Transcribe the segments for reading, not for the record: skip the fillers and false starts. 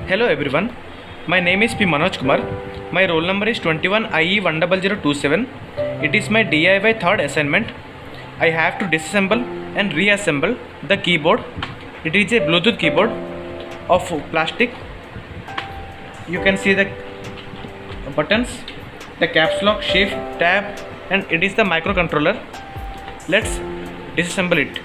Hello everyone, my name is Manoj Kumar. My roll number is 21IE10027. It is my DIY third assignment. I have to disassemble and reassemble the keyboard. It is a Bluetooth keyboard of plastic. You can see the buttons, the caps lock, shift, tab, and it is the microcontroller. Let's disassemble it.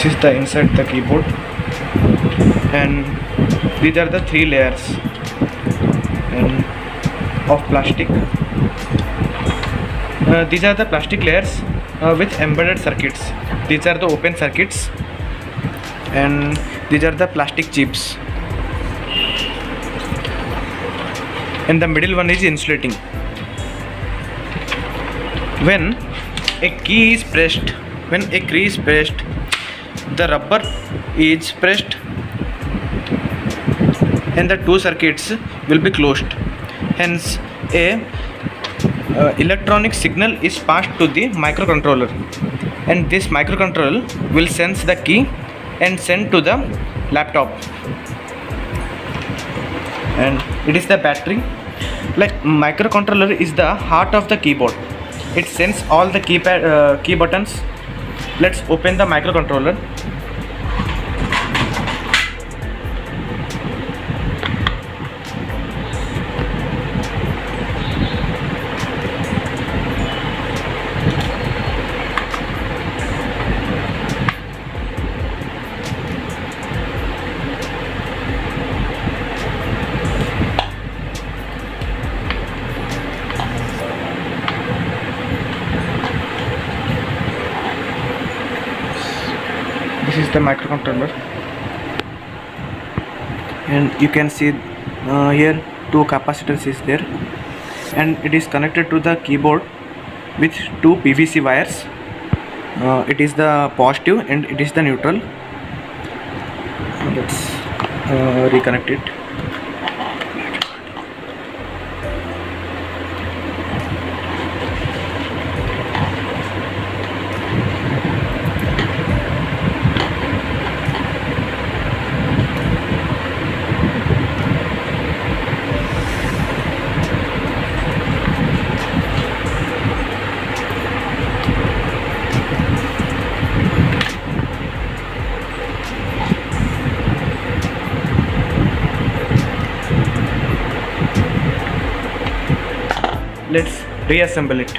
This is the inside the keyboard, and these are the three layers and of plastic. These are the plastic layers with embedded circuits. These are the open circuits, and these are the plastic chips, and the middle one is insulating. When a key is pressed, the rubber is pressed and the two circuits will be closed. Hence, a electronic signal is passed to the microcontroller, and this microcontroller will sense the key and send to the laptop. And it is the battery. Like microcontroller is the heart of the keyboard. It sends all the key buttons. Let's open the microcontroller. This is the microcontroller, and you can see here two capacitors is there, and it is connected to the keyboard with two PVC wires. It is the positive and it is the neutral. Let's reconnect it. Let's reassemble it.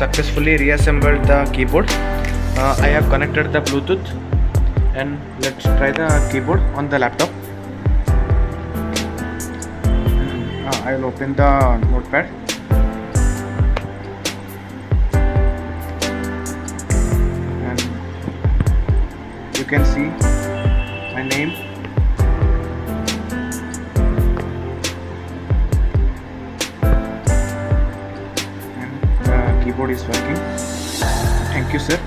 successfully reassembled the keyboard. I have connected the Bluetooth, and let's try the keyboard on the laptop. I will open the notepad. And you can see my name. And the keyboard is working. Thank you, sir.